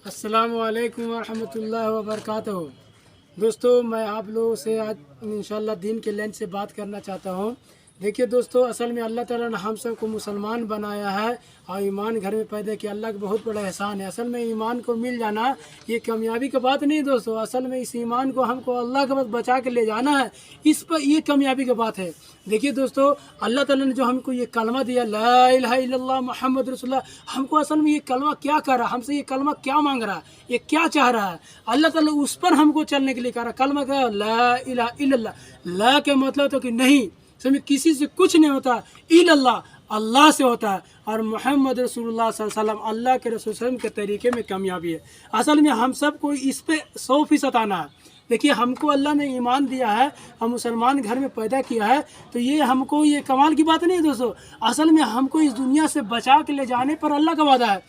अस्सलाम वालेकुम वरहमतुल्लाहि वबरकातुहू। दोस्तों, मैं आप लोगों से आज इंशाल्लाह दीन के लेंस से बात करना चाहता हूँ। देखिए दोस्तों, असल में अल्लाह ताला ने हम सबको मुसलमान बनाया है और ईमान घर में पैदा किया। अल्लाह का बहुत बड़ा एहसान है। असल में ईमान को मिल जाना ये कामयाबी की बात नहीं दोस्तों, असल में इस ईमान को हमको अल्लाह के बस बचा के ले जाना है, इस पर ये कामयाबी की बात है। देखिए दोस्तों, अल्लाह ताला ने जो हमको ये कलमा दिया ला इलाहा इल्लल्लाह मुहम्मद रसूलुल्लाह, हमको असल में ये कलमा क्या कर रहा है, हमसे ये कलमा क्या मांग रहा है, ये क्या चाह रहा है, अल्लाह ताला उस पर हमको चलने के लिए कह रहा है। कलमा क्या, ला इलाहा इल्लल्लाह। ला के मतलब तो कि नहीं, समझ, किसी से कुछ नहीं होता, इल्लल्लाह अल्लाह से होता है, और मोहम्मद रसूलुल्लाह सल्लल्लाहु अलैहि वसल्लम अल्लाह के रसूल सल्लल्लाहु अलैहि वसल्लम के तरीके में कामयाबी है। असल में हम सबको इस पे 100% आना है। देखिए, हमको अल्लाह ने ईमान दिया है, हम मुसलमान घर में पैदा किया है, तो ये हमको ये कमाल की बात नहीं है दोस्तों। असल में हमको इस दुनिया से बचा के ले जाने पर अल्लाह का वादा है।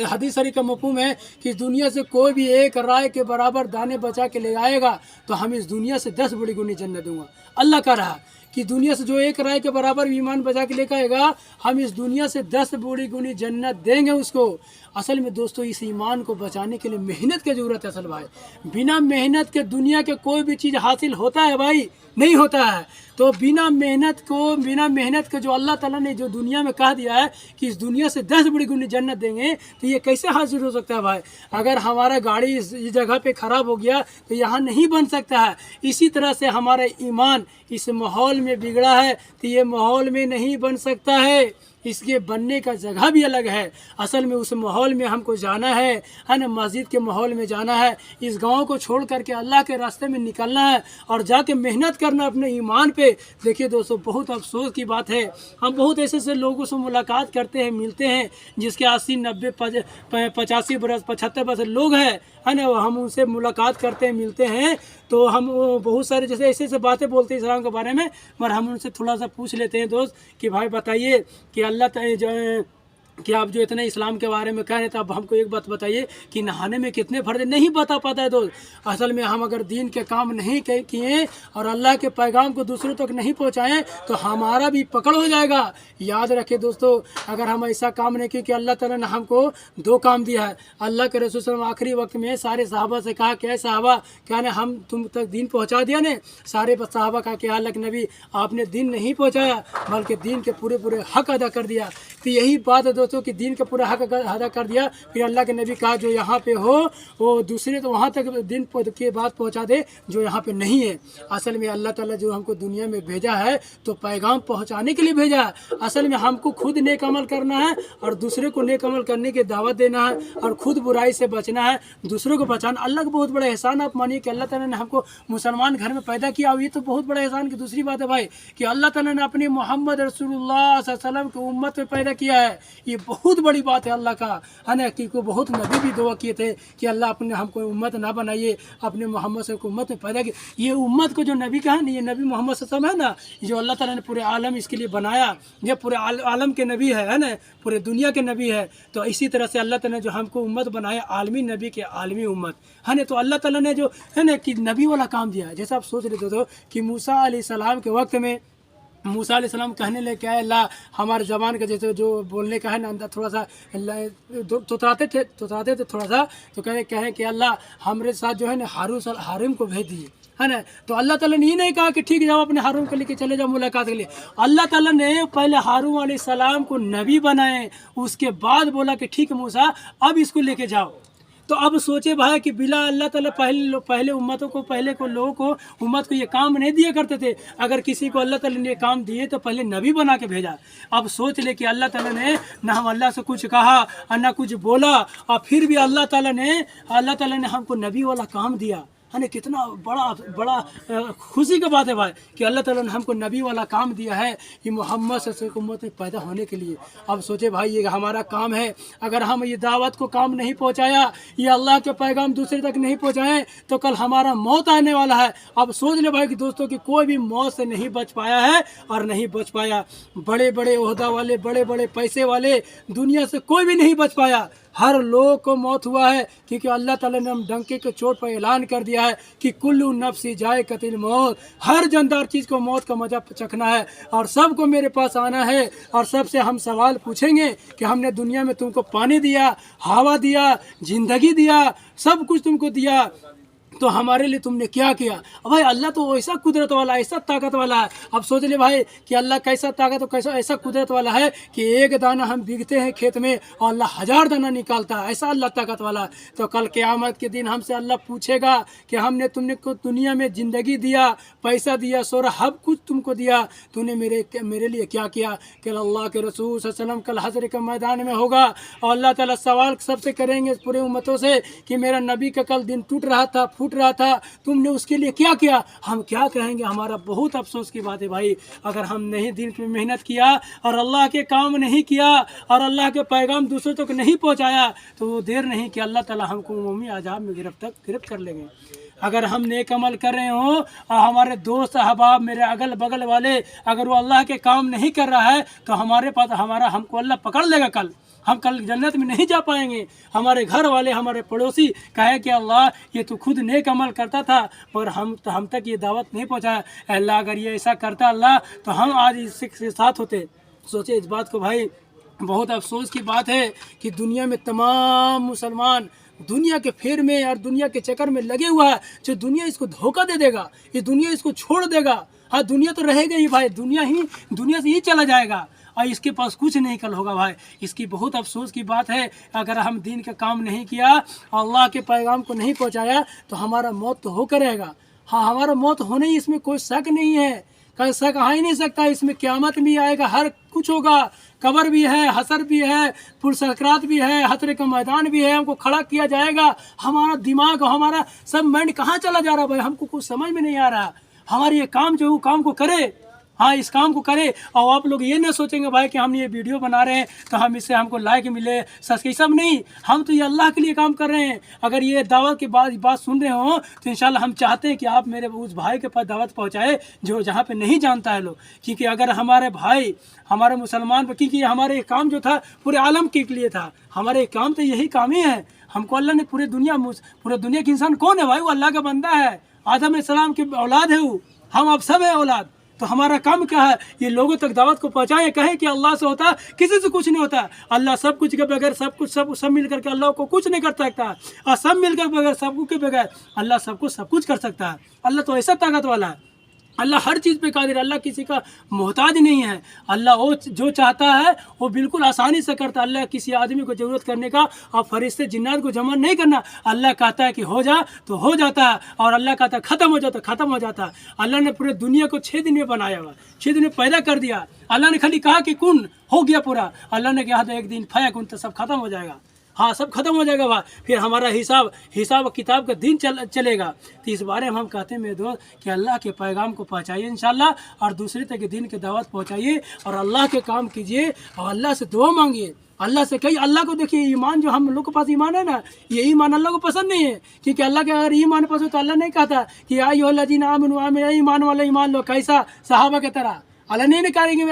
हदीस शरीफ का मफ़हूम है कि इस दुनिया से कोई भी एक राय के बराबर दाने बचा के ले आएगा तो हम इस दुनिया से 10 बड़ी गुनी जन्नत दूंगा। अल्लाह का रहा कि दुनिया से जो एक राय के बराबर ईमान बचा के लेकर आएगा, हम इस दुनिया से 10 बड़ी गुनी जन्नत देंगे उसको। असल में दोस्तों, इस ईमान को बचाने के लिए मेहनत की ज़रूरत है। असल भाई, बिना मेहनत के दुनिया के कोई भी चीज़ हासिल होता है भाई? नहीं होता है। तो बिना मेहनत के जो अल्लाह ताला ने जो दुनिया में कह दिया है कि इस दुनिया से 10 बड़ी गुनी जन्नत देंगे, तो ये कैसे हासिल हो सकता है भाई? अगर हमारा गाड़ी इस जगह पे ख़राब हो गया तो यहाँ नहीं बन सकता है। इसी तरह से हमारा ईमान इस माहौल में बिगड़ा है तो ये माहौल में नहीं बन सकता है। इसके बनने का जगह भी अलग है। असल में उस माहौल में हमको जाना है ना, मस्जिद के माहौल में जाना है, इस गांव को छोड़ करके अल्लाह के रास्ते में निकलना है और जाके मेहनत करना अपने ईमान पे। देखिए दोस्तों, बहुत अफसोस की बात है, हम बहुत ऐसे ऐसे लोगों से मुलाकात करते हैं, मिलते हैं, जिसके 80, 90, 85 बरस, 75 बरस लोग हैं, है ना। हम उनसे मुलाकात करते हैं, मिलते हैं, तो हम बहुत सारे जैसे ऐसे ऐसे बातें बोलते हैं इस्लाम के बारे में, मगर हम उनसे थोड़ा सा पूछ लेते हैं दोस्त कि भाई बताइए कि अल्लाह जो कि आप जो इतने इस्लाम के बारे में कह रहे थे, अब हमको एक बात बताइए कि नहाने में कितने फ़र्ज़ नहीं बता पाता है दोस्त। असल में हम अगर दीन के काम नहीं किए और अल्लाह के पैगाम को दूसरों तक नहीं पहुँचाएँ तो हमारा भी पकड़ हो जाएगा। याद रखें दोस्तों, अगर हम ऐसा काम नहीं किए कि अल्लाह ताला ने हमको 2 काम दिया है। अल्लाह के रसूल सल्लल्लाहु अलैहि वसल्लम आखिरी वक्त में सारे सहाबा से कहा, क्या सहाबा, क्या ने हम तुम तक दीन पहुँचा दिया ने? सारे सहाबा कहा कि अल्लाह के नबी, आपने दीन नहीं पहुँचाया बल्कि दीन के पूरे पूरे हक अदा कर दिया। तो यही बात है दोस्तों कि दीन का पूरा हक अदा कर दिया। फिर अल्लाह के नबी कहा, जो यहाँ पे हो वो दूसरे तो वहाँ तक दिन के बाद पहुँचा दे जो यहाँ पे नहीं है। असल में अल्लाह ताला जो हमको दुनिया में भेजा है तो पैगाम पहुँचाने के लिए भेजा है। असल में हमको खुद नेक अमल करना है और दूसरे को नेक अमल करने की दावत देना है और खुद बुराई से बचना है, दूसरों को बचाना। अल्लाह का बहुत बड़ा एहसान आप मानिए कि अल्लाह ताला ने हमको मुसलमान घर में पैदा किया। और ये तो बहुत बड़ा एहसान की दूसरी बात है भाई कि अल्लाह ताला ने अपनी मोहम्मद रसूलुल्लाह सल्लल्लाहु अलैहि वसल्लम की उम्मत में पैदा किया है। ये बहुत बड़ी बात है अल्लाह का, है ना। कि को बहुत नबी भी दुआ किए थे कि अल्लाह अपने हमको उम्मत ना बनाइए, अपने मोहम्मद से उम्मत में पैदा किया। ये उम्मत को जो नबी का है ना, ये नबी मोहम्मद सल्लल्लाहु अलैहि वसल्लम है ना, जो अल्लाह ताला ने पूरे आलम इसके लिए बनाया, ये पूरे आलम के नबी है ना, पूरे दुनिया के नबी है। तो इसी तरह से अल्लाह ताला ने जो हमको उम्मत बनाया, आलमी नबी के आलमी उम्मत, है ना। तो अल्लाह ताला ने जो है ना कि नबी वाला काम दिया है। जैसे आप सोच लेते हो कि मूसा अलैहिस्सलाम के वक्त में मूसा अलैहिस्सलाम कहने लगे क्या है, अल्लाह हमारे ज़बान का जैसे जो बोलने का है ना, अंदर थोड़ा सा तोतराते थे थोड़ा सा, तो कहें कि अल्लाह हमारे साथ जो है ना हारून को भेज दिए, है ना। तो अल्लाह ताला ने ये नहीं कहा कि ठीक जाओ अपने हारून को लेके चले जाओ मुलाकात के लिए। अल्लाह ताला ने पहले हारून अलैहिस्सलाम को नबी बनाए, उसके बाद बोला कि ठीक है मूसा, अब इसको लेके जाओ। तो अब सोचे भाई कि बिला अल्लाह ताला पहले उम्मतों को, पहले को लोगों को, उम्मत को ये काम नहीं दिया करते थे। अगर किसी को अल्लाह ताला ने काम दिए तो पहले नबी बना के भेजा। अब सोच ले कि अल्लाह ताला ने ना हम अल्लाह से कुछ कहा और ना कुछ बोला, और फिर भी अल्लाह ताला ने हमको नबी वाला काम दिया, है ना। कितना बड़ा खुशी की बात है भाई कि अल्लाह ताला ने हमको नबी वाला काम दिया है कि मोहम्मद सल्लल्लाहु अलैहि वसल्लम उम्मत में पैदा होने के लिए। अब सोचे भाई, ये हमारा काम है। अगर हम ये दावत को काम नहीं पहुंचाया, ये अल्लाह के पैगाम दूसरे तक नहीं पहुंचाएं तो कल हमारा मौत आने वाला है। अब सोच ले भाई कि दोस्तों कि कोई भी मौत से नहीं बच पाया है और नहीं बच पाया। बड़े बड़े ओहदा वाले, बड़े बड़े पैसे वाले, दुनिया से कोई भी नहीं बच पाया, हर लोग को मौत हुआ है, क्योंकि अल्लाह ताला ने हम डंके के चोट पर ऐलान कर दिया है कि कुल्लू नफ्सी जायक़तुल मौत, हर जानदार चीज़ को मौत का मजा चखना है और सबको मेरे पास आना है और सबसे हम सवाल पूछेंगे कि हमने दुनिया में तुमको पानी दिया, हवा दिया, ज़िंदगी दिया, सब कुछ तुमको दिया, तो हमारे लिए तुमने क्या किया। अब भाई अल्लाह तो ऐसा कुदरत वाला, ऐसा ताकत वाला है। अब सोच ले भाई कि अल्लाह कैसा ताकत और कैसा ऐसा कुदरत वाला है कि एक दाना हम बीगते हैं खेत में और अल्लाह 1000 दाना निकालता है, ऐसा अल्लाह ताकत वाला है। तो कल क़यामत के दिन हमसे अल्लाह पूछेगा कि हमने तुमने को दुनिया में ज़िंदगी दिया, पैसा दिया, सोरा सब कुछ तुमको दिया, तूने मेरे लिए क्या किया। कि अल्लाह के रसूल सल्लल्लाहु अलैहि वसल्लम कल हश्र के मैदान में होगा और अल्लाह ताला सवाल सबसे करेंगे पूरे उम्मतों से कि मेरा नबी का कल दिन टूट रहा था, फूट रहा था, तुमने उसके लिए क्या किया। हम क्या कहेंगे। हमारा बहुत अफसोस की बात है भाई, अगर हम नहीं दिन में मेहनत किया और अल्लाह के काम नहीं किया और अल्लाह के पैगाम दूसरों तक नहीं पहुंचाया, तो वो देर नहीं कि अल्लाह ताला हमको उमूमी अज़ाब में गिरफ्त कर लेंगे। अगर हम नेक अमल कर रहे हों और हमारे दोस्त अहबाब, मेरे अगल बगल वाले, अगर वो अल्लाह के काम नहीं कर रहा है तो हमारे पास हमको अल्लाह पकड़ लेगा। कल हम जन्नत में नहीं जा पाएंगे। हमारे घर वाले, हमारे पड़ोसी कहे कि अल्लाह ये तो खुद नेक अमल करता था पर हम तक ये दावत नहीं पहुँचाया। अल्लाह अगर ये ऐसा करता अल्लाह तो हम आज इसके साथ होते। सोचे इस बात को भाई, बहुत अफसोस की बात है कि दुनिया में तमाम मुसलमान दुनिया के फेर में और दुनिया के चक्कर में लगे हुआ है। जो दुनिया इसको धोखा दे देगा, ये दुनिया इसको छोड़ देगा। हाँ, दुनिया तो रहेगा ही भाई, दुनिया से ही चला जाएगा और इसके पास कुछ नहीं कल होगा भाई। इसकी बहुत अफसोस की बात है, अगर हम दीन का काम नहीं किया, अल्लाह के पैगाम को नहीं पहुंचाया तो हमारा मौत तो होकर रहेगा। हाँ, हमारा मौत होने ही, इसमें कोई शक नहीं है, कहीं शक आ ही नहीं सकता। इसमें क़यामत भी आएगा, हर कुछ होगा, कब्र भी है, हसर भी है, पुरसकरात भी है, हसर का मैदान भी है, हमको खड़ा किया जाएगा। हमारा दिमाग, हमारा सब माइंड कहाँ चला जा रहा है भाई, हमको कुछ समझ में नहीं आ रहा। हमारे ये काम जो है काम को करे, हाँ इस काम को करे। और आप लोग ये ना सोचेंगे भाई कि हम ये वीडियो बना रहे हैं तो हम इससे हमको लाइक मिले, सब्सक्राइब, सब नहीं। हम तो ये अल्लाह के लिए काम कर रहे हैं। अगर ये दावत की बात सुन रहे हो तो इंशाल्लाह हम चाहते हैं कि आप मेरे उस भाई के पास दावत पहुँचाए जो जहाँ पे नहीं जानता है लोग। क्योंकि अगर हमारे भाई, हमारे मुसलमान पर, क्योंकि हमारे काम जो था पूरे आलम के लिए था, हमारे काम तो यही काम ही है। हमको अल्लाह ने पूरे दुनिया के इंसान कौन है भाई, वो अल्लाह का बंदा है, आदम अलैहिस्सलाम की औलाद है वो, हम अब सब है औलाद। तो हमारा काम क्या है, ये लोगों तक दावत को पहुँचाएं, कहें कि अल्लाह से होता, किसी से कुछ नहीं होता। अल्लाह सब कुछ के बगैर सब मिल करके अल्लाह को कुछ नहीं कर सकता, और सब मिलकर बगैर सब के बगैर अल्लाह सबको सब कुछ कर सकता है। अल्लाह तो ऐसा ताकत वाला है, अल्लाह हर चीज़ पे कादिर, अल्लाह किसी का मोहताज नहीं है। अल्लाह वो जो चाहता है वो बिल्कुल आसानी से करता है। अल्लाह किसी आदमी को ज़रूरत करने का और फरिश्ते जिन्नात को जमा नहीं करना। अल्लाह कहता है कि हो जा तो हो जाता है, और अल्लाह कहता है ख़त्म हो जाता, ख़त्म हो जाता है। अल्लाह ने पूरे दुनिया को 6 दिन में बनाया हुआ, 6 दिन में पैदा कर दिया। अल्लाह ने खाली कहा कि कुन, हो गया पूरा। अल्लाह ने कहा था एक दिन फयाकुन, तो सब खत्म हो जाएगा। हाँ, सब खत्म हो जाएगा भाई, फिर हमारा हिसाब किताब का दिन चलेगा। तो इस बारे में हम कहते हैं मेरे दोस्त कि अल्लाह के पैगाम को पहुँचाइए इंशाल्लाह, और दूसरे तक दिन की दावत पहुँचाइए और अल्लाह के काम कीजिए और अल्लाह से दुआ मांगिए। अल्लाह से कही, अल्लाह को देखिए, ईमान जो हम लोग के पास ईमान है ना, ये ईमान अल्लाह को पसंद नहीं है। क्योंकि अल्लाह के अगर ईमान पसंद तो अल्लाह नहीं कहता कि अय्युहल्लज़ीना आमनू आमिनू, ईमान वाले ईमान लो, कैसा सहाबा की तरह। अल्लाह नहीं करेंगे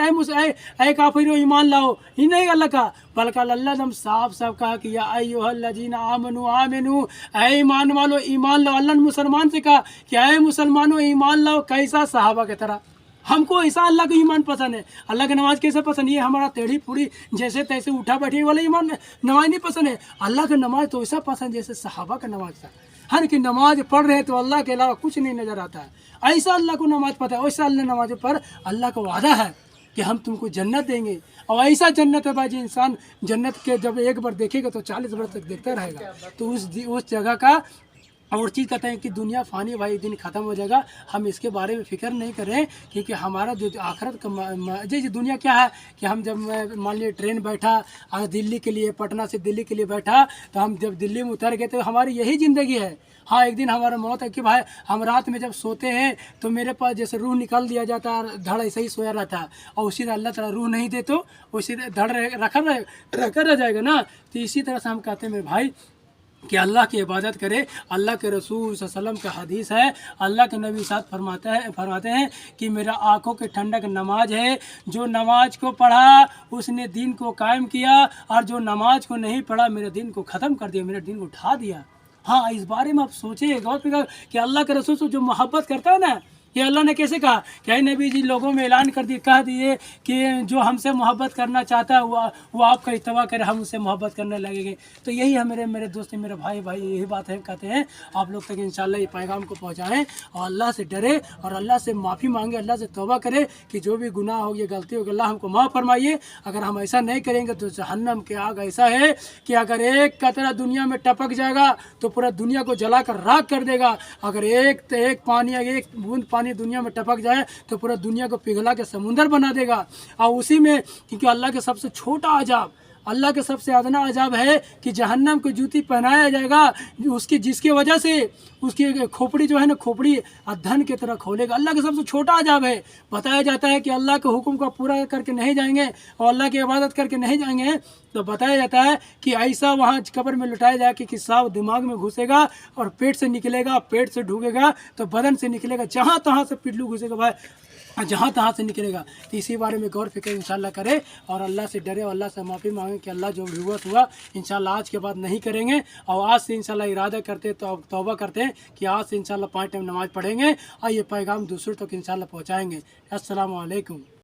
ऐ काफिर ईमान लाओ, ही नहीं अल्लाह का, बल्कि अल्लाह ने साफ कहा कि या अय्युहल्लज़ीना आमनू आमिनू, ऐ ईमान वालो ईमान लो। अल्लाह ने मुसलमान से कहा कि ऐ मुसलमानों ईमान लाओ, कैसा सहाबा की तरह। हमको ऐसा अल्लाह का ईमान पसंद है। अल्लाह की नमाज कैसे पसंद, ये हमारा टेढ़ी पूरी जैसे तैसे उठा बैठी वाला ईमान नमाज नहीं पसंद है। अल्लाह का नमाज तो ऐसा पसंद जैसे सहाबा का नमाज था। हर की नमाज पढ़ रहे तो अल्लाह के अलावा कुछ नहीं नज़र आता है, ऐसा अल्लाह को नमाज पता है। वैसा अल्लाह नमाज पर अल्लाह का वादा है कि हम तुमको जन्नत देंगे, और ऐसा जन्नत है भाई जी, इंसान जन्नत के जब एक बार देखेगा तो 40 वर्ष तक देखता रहेगा। तो उस जगह का और चीज़ कहते हैं कि दुनिया फ़ानी भाई, दिन ख़त्म हो जाएगा। हम इसके बारे में फ़िक्र नहीं करें, क्योंकि हमारा जो आखिरत का जैसे दुनिया क्या है कि हम जब मान लीजिए ट्रेन बैठा दिल्ली के लिए, पटना से दिल्ली के लिए बैठा, तो हम जब दिल्ली में उतर गए तो हमारी यही ज़िंदगी है। हाँ, एक दिन हमारा मौत है कि भाई हम रात में जब सोते हैं तो मेरे पास जैसे रूह निकाल दिया जाता है, धड़ ऐसे ही सोया रहता है, और उसी तरह अल्लाह ताला रूह नहीं दे तो उसी धड़ रखा रह जाएगा ना। तो इसी तरह से हम कहते हैं मेरे भाई कि अल्लाह की इबादत करे। अल्लाह के रसूल सल्लल्लाहु अलैहि वसल्लम का हदीस है, अल्लाह के नबी साथ फरमाते हैं कि मेरा आँखों की ठंडक नमाज है। जो नमाज को पढ़ा उसने दीन को कायम किया, और जो नमाज को नहीं पढ़ा मेरे दीन को ख़त्म कर दिया, मेरे दीन को उठा दिया। हाँ, इस बारे में आप सोचिए, गौर करिए कि अल्लाह के रसूल से जो मोहब्बत करता है ना, ये अल्लाह ने कैसे कहा कि अरे नबी जी, लोगों में ऐलान कर दिए, कह दिए कि जो हमसे मोहब्बत करना चाहता है वो आपका इत्तबा करे, हम उससे मोहब्बत करने लगेंगे। तो यही है मेरे दोस्त, मेरे भाई यही बात है, कहते हैं आप लोग तक इंशाल्लाह ये पैगाम को पहुँचाएँ और अल्लाह से डरे और अल्लाह से माफ़ी मांगे, अल्लाह से तौबा करे कि जो भी गुनाह हो गया, गलती हो गई, अल्लाह हमको माफ़ फरमाइए। अगर हम ऐसा नहीं करेंगे तो जहन्नम के आग ऐसा है कि अगर एक कतरा दुनिया में टपक जाएगा तो पूरा दुनिया को जलाकर राख कर देगा। अगर एक बूंद पानी दुनिया में टपक जाए तो पूरा दुनिया को पिघला के समुंदर बना देगा। और उसी में, क्योंकि अल्लाह के सबसे छोटा अजाब, अल्लाह के सबसे अदना अजाब है कि जहन्नम को जूती पहनाया जाएगा जिसकी वजह से उसकी खोपड़ी जो है ना, खोपड़ी धन की तरह खोलेगा। अल्लाह के सबसे छोटा अजाब है। बताया जाता है कि अल्लाह के हुक्म को पूरा करके नहीं जाएंगे और अल्लाह की इबादत करके नहीं जाएंगे तो बताया जाता है कि ऐसा वहाँ कब्र में लुटाया जाए कि सांप दिमाग में घुसेगा और पेट से निकलेगा, पेट से ढूकेगा तो बदन से निकलेगा, जहाँ तहाँ से पिल्लू घुसेगा भाई, जहाँ तहाँ से निकलेगा। तो इसी बारे में गौर फिक्र इंशाल्लाह करे और अल्लाह से डरे और अल्लाह से माफ़ी मांगे कि अल्लाह जो भी हुआ इंशाल्लाह आज के बाद नहीं करेंगे। और आज से इंशाल्लाह इरादा करते तो तौबा करते हैं कि आज से इंशाल्लाह 5 टाइम नमाज़ पढ़ेंगे और ये पैगाम दूसरों तक इंशाल्लाह पहुँचाएँगे। अस्सलामु अलैकुम।